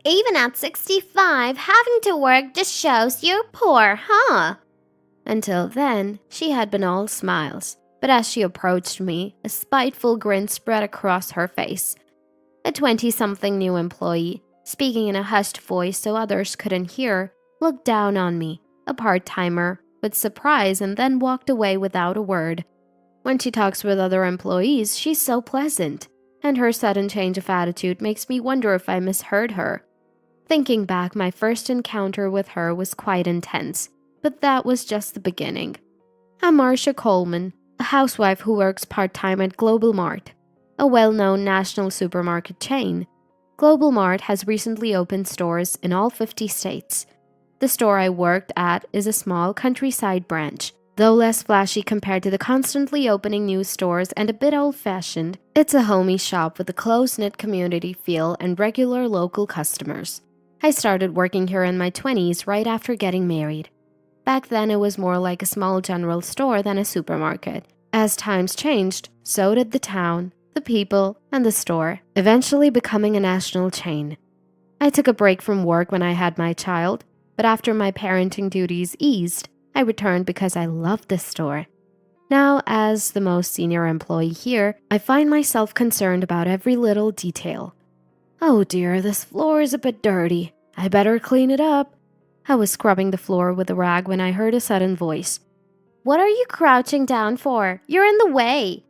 even at 65, having to work just shows you're poor, huh? Until then, she had been all smiles, but as she approached me, a spiteful grin spread across her face. A 20-something new employee, speaking in a hushed voice so others couldn't hear, looked down on me, a part-timer, with surprise and then walked away without a word. When she talks with other employees, she's so pleasant, and her sudden change of attitude makes me wonder if I misheard her. Thinking back, my first encounter with her was quite intense, but that was just the beginning. I'm Marcia Coleman, a housewife who works part-time at Global Mart, a well-known national supermarket chain. Global Mart has recently opened stores in all 50 states. The store I worked at is a small countryside branch. Though less flashy compared to the constantly opening new stores and a bit old-fashioned, it's a homey shop with a close-knit community feel and regular local customers. I started working here in my 20s right after getting married. Back then it was more like a small general store than a supermarket. As times changed, so did the town, the people, and the store, eventually becoming a national chain. I took a break from work when I had my child, but after my parenting duties eased, I returned because I loved the store. Now, as the most senior employee here, I find myself concerned about every little detail. Oh dear, this floor is a bit dirty. I better clean it up. I was scrubbing the floor with a rag when I heard a sudden voice. What are you crouching down for? You're in the way.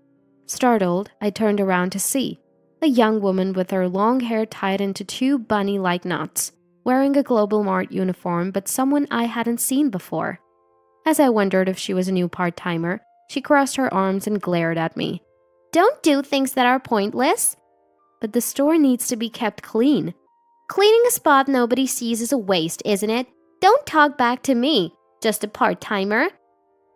Startled, I turned around to see a young woman with her long hair tied into two bunny-like knots, wearing a Global Mart uniform, but someone I hadn't seen before. As I wondered if she was a new part-timer, she crossed her arms and glared at me. Don't do things that are pointless. But the store needs to be kept clean. Cleaning a spot nobody sees is a waste, isn't it? Don't talk back to me. Just a part-timer.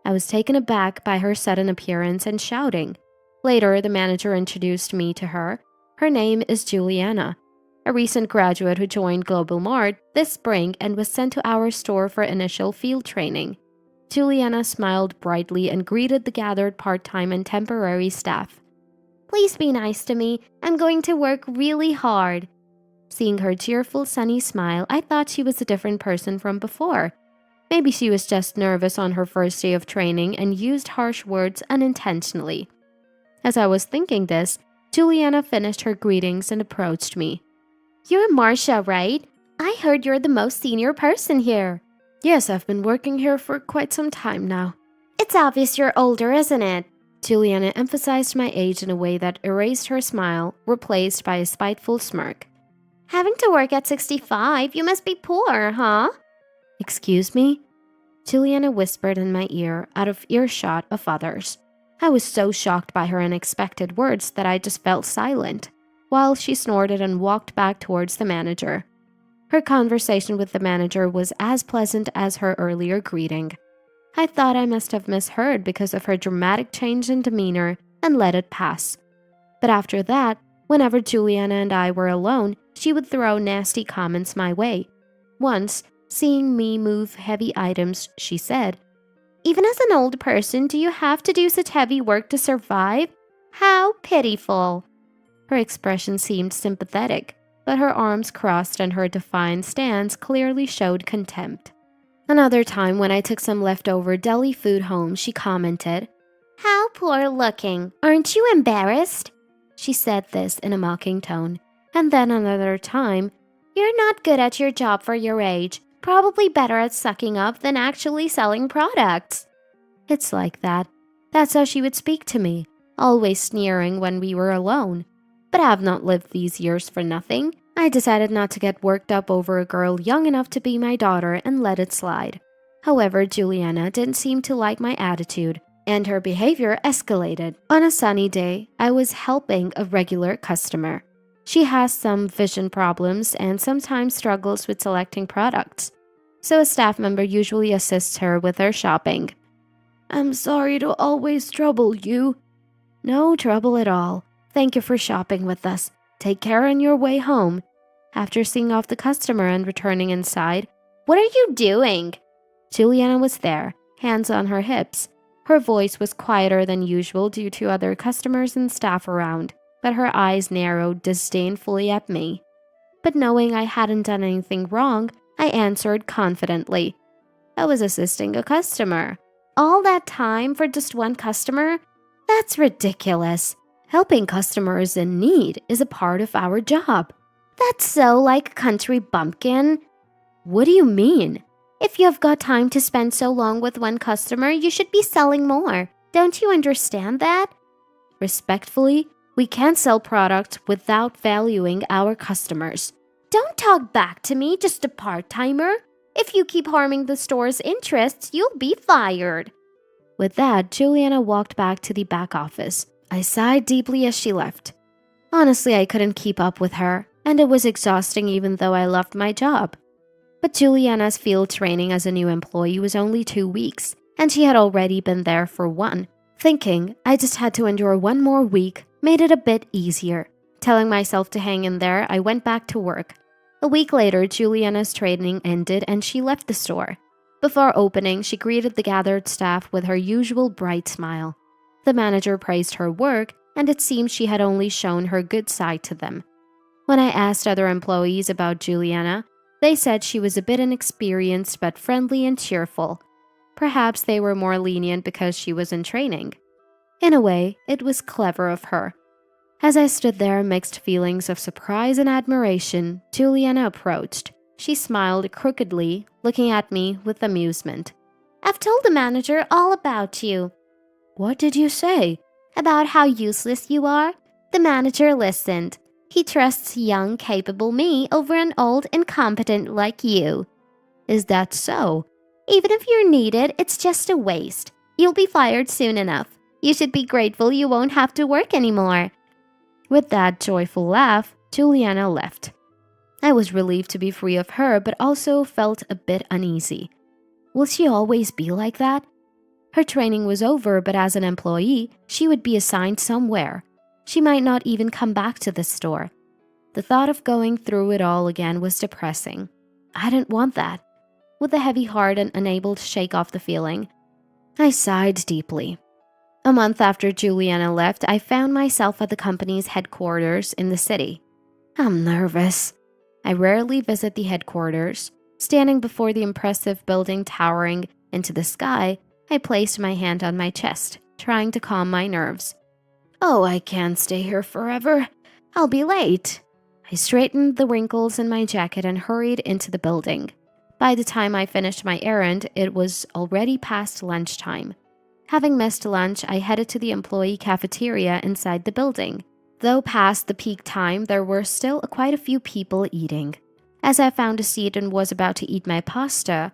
I was taken aback by her sudden appearance and shouting. Later, the manager introduced me to her. Her name is Juliana, a recent graduate who joined Global Mart this spring and was sent to our store for initial field training. Juliana smiled brightly and greeted the gathered part-time and temporary staff. Please be nice to me. I'm going to work really hard. Seeing her cheerful, sunny smile, I thought she was a different person from before. Maybe she was just nervous on her first day of training and used harsh words unintentionally. As I was thinking this, Juliana finished her greetings and approached me. You're Marcia, right? I heard you're the most senior person here. Yes, I've been working here for quite some time now. It's obvious you're older, isn't it? Juliana emphasized my age in a way that erased her smile, replaced by a spiteful smirk. Having to work at 65, you must be poor, huh? Excuse me? Juliana whispered in my ear, out of earshot of others. I was so shocked by her unexpected words that I just fell silent, while she snorted and walked back towards the manager. Her conversation with the manager was as pleasant as her earlier greeting. I thought I must have misheard because of her dramatic change in demeanor and let it pass. But after that, whenever Juliana and I were alone, she would throw nasty comments my way. Once, seeing me move heavy items, she said, Even as an old person, do you have to do such heavy work to survive? How pitiful. Her expression seemed sympathetic, but her arms crossed and her defiant stance clearly showed contempt. Another time, when I took some leftover deli food home, she commented, How poor looking. Aren't you embarrassed? She said this in a mocking tone. And then another time, You're not good at your job for your age. Probably better at sucking up than actually selling products. It's like that. That's how she would speak to me, always sneering when we were alone. But I've not lived these years for nothing. I decided not to get worked up over a girl young enough to be my daughter and let it slide. However, Juliana didn't seem to like my attitude, and her behavior escalated. On a sunny day, I was helping a regular customer. She has some vision problems and sometimes struggles with selecting products, so a staff member usually assists her with her shopping. I'm sorry to always trouble you. No trouble at all. Thank you for shopping with us. Take care on your way home. After seeing off the customer and returning inside, What are you doing? Juliana was there, hands on her hips. Her voice was quieter than usual due to other customers and staff around, but her eyes narrowed disdainfully at me. But knowing I hadn't done anything wrong, I answered confidently. I was assisting a customer. All that time for just one customer? That's ridiculous. Helping customers in need is a part of our job. That's so like country bumpkin. What do you mean? If you have got time to spend so long with one customer, you should be selling more. Don't you understand that? Respectfully, we can't sell products without valuing our customers. Don't talk back to me, just a part-timer. If you keep harming the store's interests, you'll be fired. With that, Juliana walked back to the back office. I sighed deeply as she left. Honestly, I couldn't keep up with her, and it was exhausting even though I loved my job. But Juliana's field training as a new employee was only 2 weeks, and she had already been there for 1. Thinking I just had to endure 1 more week made it a bit easier. Telling myself to hang in there, I went back to work. A week later, Juliana's training ended and she left the store. Before opening, she greeted the gathered staff with her usual bright smile. The manager praised her work, and it seemed she had only shown her good side to them. When I asked other employees about Juliana, they said she was a bit inexperienced but friendly and cheerful. Perhaps they were more lenient because she was in training. In a way, it was clever of her. As I stood there, mixed feelings of surprise and admiration, Juliana approached. She smiled crookedly, looking at me with amusement. I've told the manager all about you. What did you say? About how useless you are? The manager listened. He trusts young, capable me over an old, incompetent like you. Is that so? Even if you're needed, it's just a waste. You'll be fired soon enough. You should be grateful you won't have to work anymore. With that joyful laugh, Juliana left. I was relieved to be free of her, but also felt a bit uneasy. Will she always be like that? Her training was over, but as an employee, she would be assigned somewhere. She might not even come back to the store. The thought of going through it all again was depressing. I didn't want that. With a heavy heart and unable to shake off the feeling, I sighed deeply. A month after Juliana left, I found myself at the company's headquarters in the city. I'm nervous. I rarely visit the headquarters. Standing before the impressive building towering into the sky, I placed my hand on my chest, trying to calm my nerves. Oh, I can't stay here forever. I'll be late. I straightened the wrinkles in my jacket and hurried into the building. By the time I finished my errand, it was already past lunchtime. Having missed lunch, I headed to the employee cafeteria inside the building. Though past the peak time, there were still quite a few people eating. As I found a seat and was about to eat my pasta,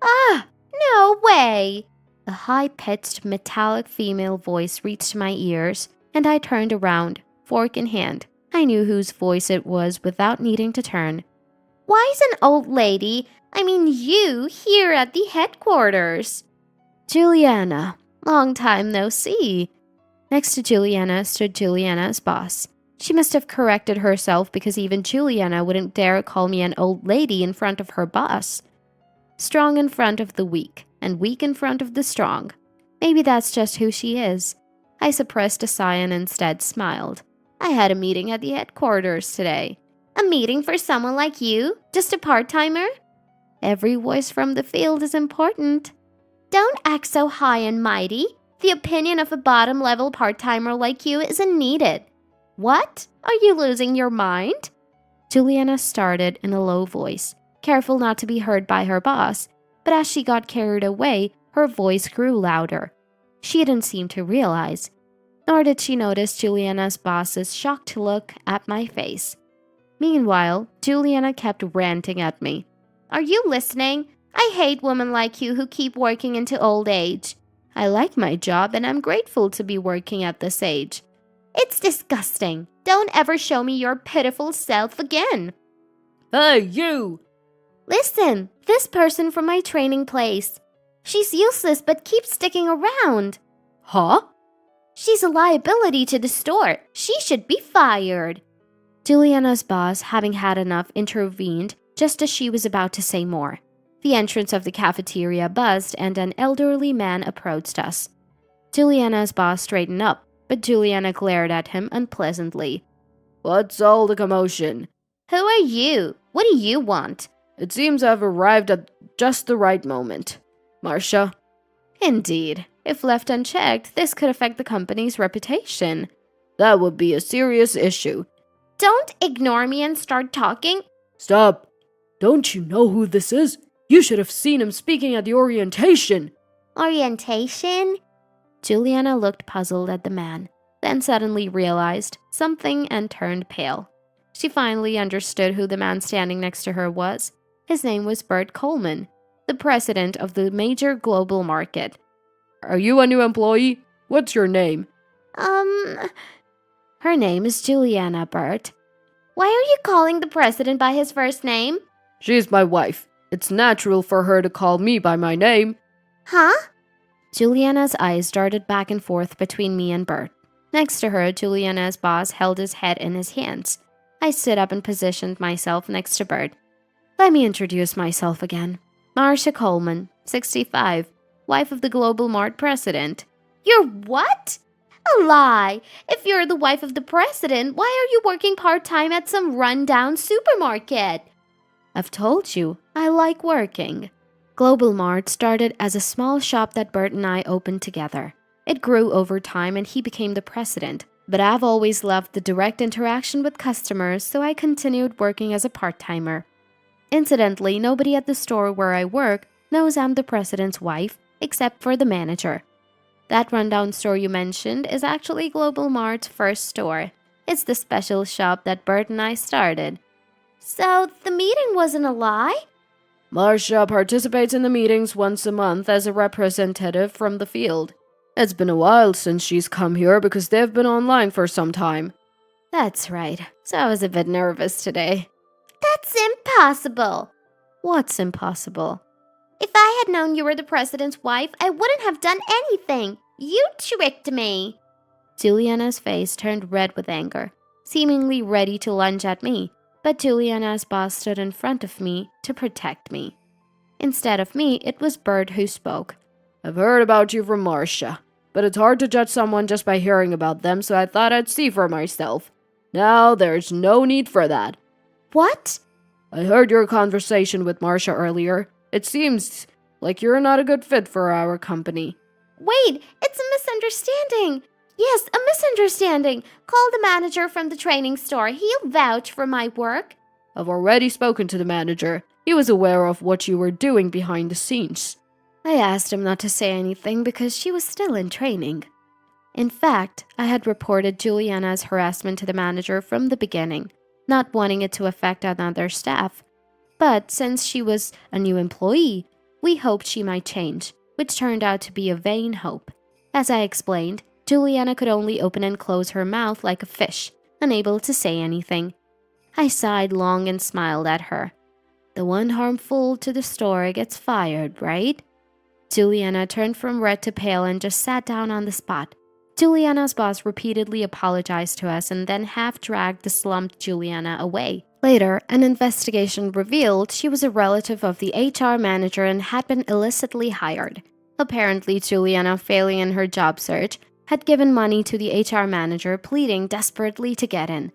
"Ah, no way!" A high-pitched, metallic female voice reached my ears, and I turned around, fork in hand. I knew whose voice it was without needing to turn. Why is an old lady, you, here at the headquarters? Juliana, long time no see. Next to Juliana stood Juliana's boss. She must have corrected herself because even Juliana wouldn't dare call me an old lady in front of her boss. Strong in front of the weak, and weak in front of the strong. Maybe that's just who she is. I suppressed a sigh and instead smiled. I had a meeting at the headquarters today. A meeting for someone like you? Just a part-timer? Every voice from the field is important. Don't act so high and mighty. The opinion of a bottom-level part-timer like you isn't needed. What? Are you losing your mind? Juliana started in a low voice, careful not to be heard by her boss, but as she got carried away, her voice grew louder. She didn't seem to realize, nor did she notice Juliana's boss's shocked look at my face. Meanwhile, Juliana kept ranting at me. Are you listening? I hate women like you who keep working into old age. I like my job and I'm grateful to be working at this age. It's disgusting. Don't ever show me your pitiful self again. Hey, you! Listen, this person from my training place. She's useless but keeps sticking around. Huh? She's a liability to the store. She should be fired. Juliana's boss, having had enough, intervened just as she was about to say more. The entrance of the cafeteria buzzed and an elderly man approached us. Juliana's boss straightened up, but Juliana glared at him unpleasantly. What's all the commotion? Who are you? What do you want? It seems I've arrived at just the right moment. Marcia? Indeed. If left unchecked, this could affect the company's reputation. That would be a serious issue. Don't ignore me and start talking. Stop. Don't you know who this is? You should have seen him speaking at the orientation. Orientation? Juliana looked puzzled at the man, then suddenly realized something and turned pale. She finally understood who the man standing next to her was. His name was Bert Coleman, the president of the major global market. Are you a new employee? What's your name? Her name is Juliana, Bert. Why are you calling the president by his first name? She's my wife. It's natural for her to call me by my name. Huh? Juliana's eyes darted back and forth between me and Bert. Next to her, Juliana's boss held his head in his hands. I stood up and positioned myself next to Bert. Let me introduce myself again. Marcia Coleman, 65, wife of the Global Mart president. You're what? A lie. If you're the wife of the president, why are you working part-time at some rundown supermarket? I've told you, I like working. Global Mart started as a small shop that Bert and I opened together. It grew over time and he became the president, but I've always loved the direct interaction with customers, so I continued working as a part-timer. Incidentally, nobody at the store where I work knows I'm the president's wife, except for the manager. That rundown store you mentioned is actually Global Mart's first store. It's the special shop that Bert and I started. So, the meeting wasn't a lie? Marcia participates in the meetings once a month as a representative from the field. It's been a while since she's come here because they've been online for some time. That's right, so I was a bit nervous today. That's impossible. What's impossible? If I had known you were the president's wife, I wouldn't have done anything. You tricked me. Juliana's face turned red with anger, seemingly ready to lunge at me, but Juliana's boss stood in front of me to protect me. Instead of me, it was Bert who spoke. I've heard about you from Marcia, but it's hard to judge someone just by hearing about them, so I thought I'd see for myself. Now, there's no need for that. What? I heard your conversation with Marcia earlier. It seems like you're not a good fit for our company. Wait, it's a misunderstanding. Yes, a misunderstanding. Call the manager from the training store. He'll vouch for my work. I've already spoken to the manager. He was aware of what you were doing behind the scenes. I asked him not to say anything because she was still in training. In fact, I had reported Juliana's harassment to the manager from the beginning, not wanting it to affect another staff. But since she was a new employee, we hoped she might change, which turned out to be a vain hope. As I explained, Juliana could only open and close her mouth like a fish, unable to say anything. I sighed long and smiled at her. The one harmful to the store gets fired, right? Juliana turned from red to pale and just sat down on the spot. Juliana's boss repeatedly apologized to us and then half-dragged the slumped Juliana away. Later, an investigation revealed she was a relative of the HR manager and had been illicitly hired. Apparently, Juliana, failing in her job search, had given money to the HR manager, pleading desperately to get in.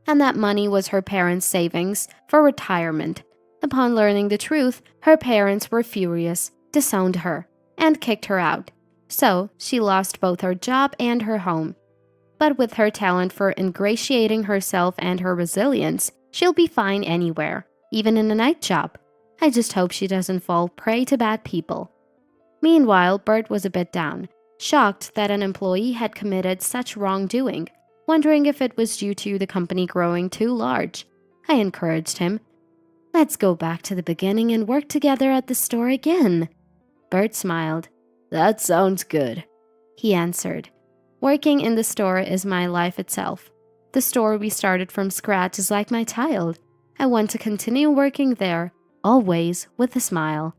And that money was her parents' savings for retirement. Upon learning the truth, her parents were furious, disowned her, and kicked her out. So, she lost both her job and her home. But with her talent for ingratiating herself and her resilience, she'll be fine anywhere, even in a night job. I just hope she doesn't fall prey to bad people. Meanwhile, Bert was a bit down, shocked that an employee had committed such wrongdoing, wondering if it was due to the company growing too large. I encouraged him. Let's go back to the beginning and work together at the store again. Bert smiled. That sounds good, he answered. Working in the store is my life itself. The store we started from scratch is like my child. I want to continue working there, always with a smile.